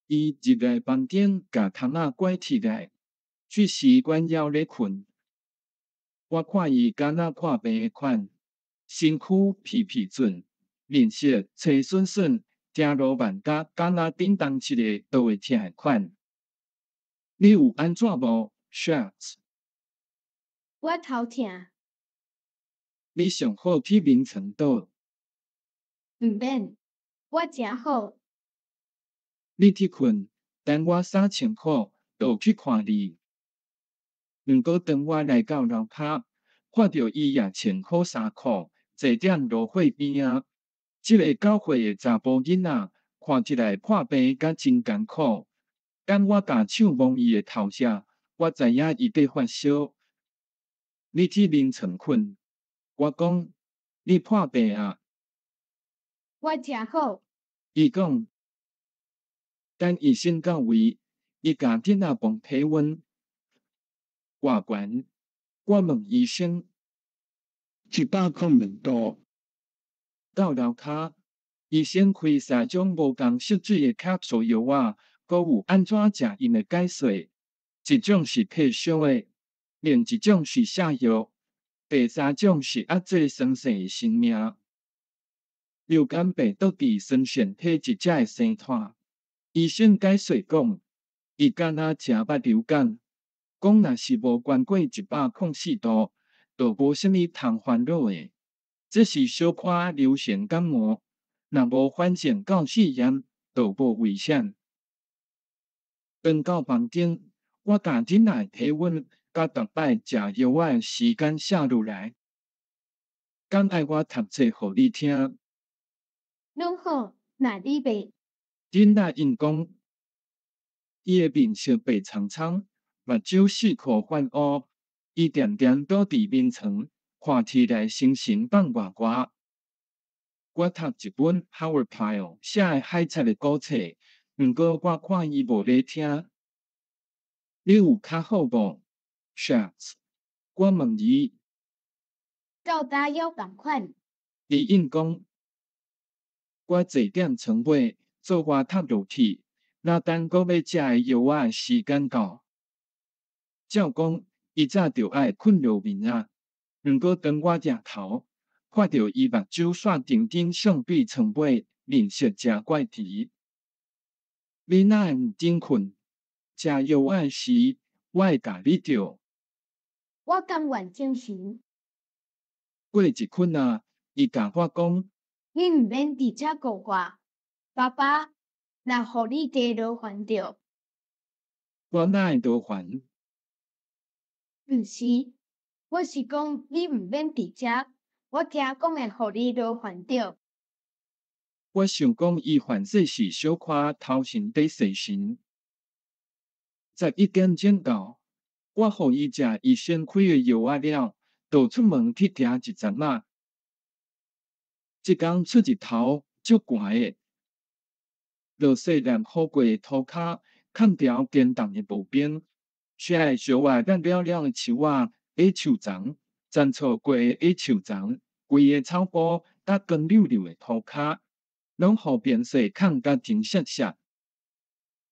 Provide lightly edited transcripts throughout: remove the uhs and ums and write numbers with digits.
伊入来房间，甲窗仔拐起来，去时阮还咧困。我看伊敢若看病的款，身躯疲疲准，面色青顺顺，走路慢甲敢若叮当一个都会疼的款。你有安怎无 ，Sharks？我头疼，你上好去眠床倒，毋免，我诚好。你去困，等我衫穿好，倒去看你。毋过当我来到楼骹，看到伊也穿好衫裤，坐踮芦荟边仔。即个9岁的查甫囡仔，看起来破病甲真艰苦。等我把手摸伊的头舍，我知影伊在发烧。你去眠床困，我讲你破病啊。我诚好，伊讲，等医生到位，伊甲囡仔磅体温，挂悬。我问医生102度。到楼骹，医生开3种无共色水的卡素药仔，搁有安怎食因的解说。一种是退烧的，另一种是泻药，第3种是压制酸性的生命。流感病毒伫酸性体质才会生炭。医生解说讲，伊敢若食捌流感，讲若是无悬过104度，就无啥物通烦恼的。这是小可流行感冒，若无反正到肺炎，就无危险。回到房间，我甲囡仔体温甲逐摆食药仔的时间写落来。敢爱我读册互你听？拢好，若你袂。囡仔因讲，伊的面色白苍苍，目睭四处泛乌，伊定定倒伫眠床，看起来精神放外外。我读一本 Howard Pyle 写的海贼的古册，毋过我看伊无咧听。你有较好无 ，Sharks？我问伊，照打药共款，伊应讲，我坐踮床尾，做我读落去，若等搁要食的药仔的时间到。照讲，伊早就爱困入眠啊。毋过当我抬头，看到伊目睭煞定定上对床尾，面色诚怪异。你哪会毋顶困？食药仔时，我会甲你着。我甘愿精神。过一困啊，伊甲我讲，你毋免伫遮顾我，爸爸，若互你地落烦着。我哪会多烦？毋是，我是讲你毋免伫遮，我惊讲会互你落烦着。我想讲，伊反正是小可头前底细神。11点到，我互伊食医生开的药仔了，就出门去听一阵仔。即天出日头足悬的，落细粒雨过的涂骹，看条颠动的路边，写的小外干了了的树仔，矮树丛，粘错过的矮树丛，规个草坡甲光溜溜的涂骹，拢互变色看甲真熟熟。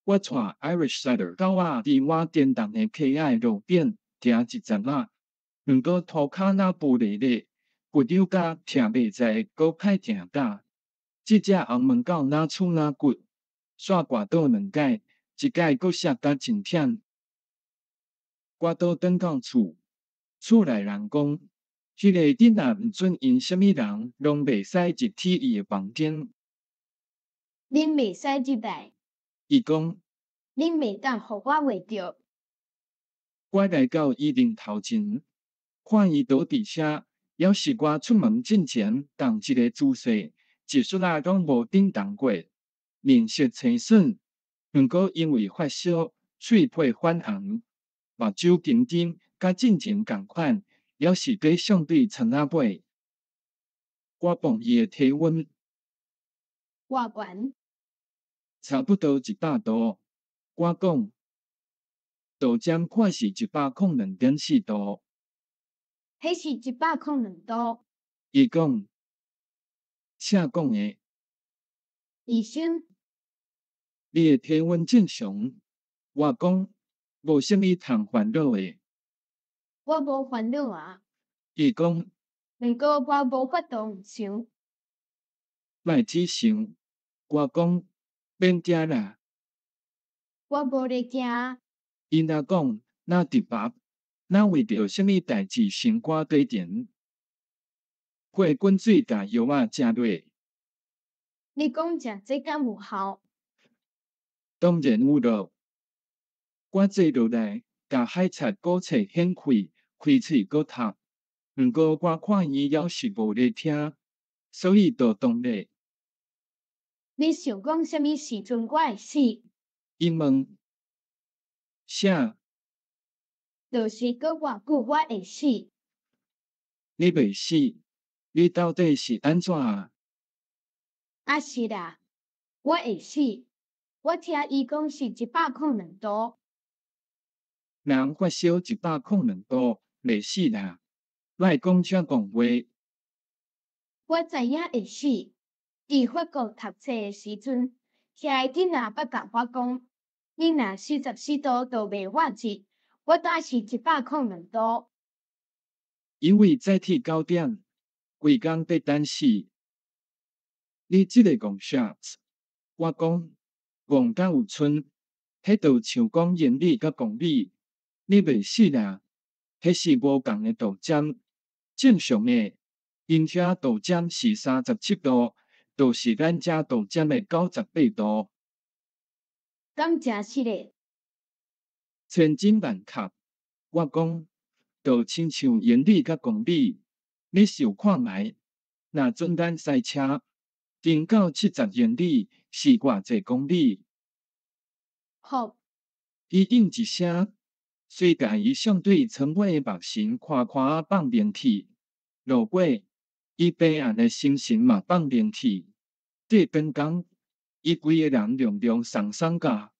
我带 Irish Setter 狗仔伫我颠动的溪仔路边停一阵仔，毋过涂骹若无力咧，骨溜甲徛袂在，搁歹徛甲。即只红毛狗哪厝哪骨，煞挂倒2摆，一摆搁摔甲真忝。我倒转到厝，厝内人讲，迄个囡仔毋准因啥物人拢袂使入去伊的房间。恁袂使入来，伊讲，恁袂当互我话着。我来到伊面头前，看伊倒伫遐，要是我出门进前同一个姿势，一束仔拢无振动过，面色青顺，毋过因为发烧，喙皮泛红，目睭紧紧，甲进前共款，要是跟相对床仔尾。我磅伊的体温，外悬，差不多100度。我讲，度针看是102.4度。迄是102度。伊讲，啥讲的？医生，你的体温正常。我讲，无啥物通烦恼的。我无烦恼啊，伊讲，毋过我无法度想。莫只想。我讲，免惊啦。我无咧惊。伊若讲，若直白，若为着啥物代志先挂对电？过滚水甲药仔食落，你讲食这敢有效？当然有咯。我坐落来，甲海贼鼓册掀开，开喙搁读。毋过我看伊还是无咧听，所以就当咧。你想讲啥物时阵我会死？伊问，啥？就是过偌久我会死？你袂死？你到底是安怎啊？啊是啦，我会死。我听伊讲是102度。人发烧102度，袂死啦。莫讲遮讲话。我知影会死。伫法国读册诶时阵，遐个囡仔捌甲我讲，你若44度就袂活日，我当是102度。因为早起9点，规工得等死。你即个戆啥？我讲，戆甲有剩，迄就像讲原理甲公理，你袂死啦。迄是无共诶度针。正常诶，因遮度针是37度，就是咱遮度针诶98度。敢真实诶？千真万确。我讲，就亲像原理甲公理，你想看觅，若准咱赛车，0到70原理是偌济公里？好，伊应一声，随甲伊相对沉稳诶目神夸夸啊放连体，落尾，伊白暗诶心神嘛放连体。这边讲，伊规个人凉凉爽爽甲，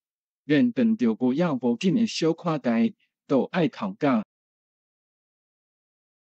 连碰着无要无紧诶小看待，都爱哭甲。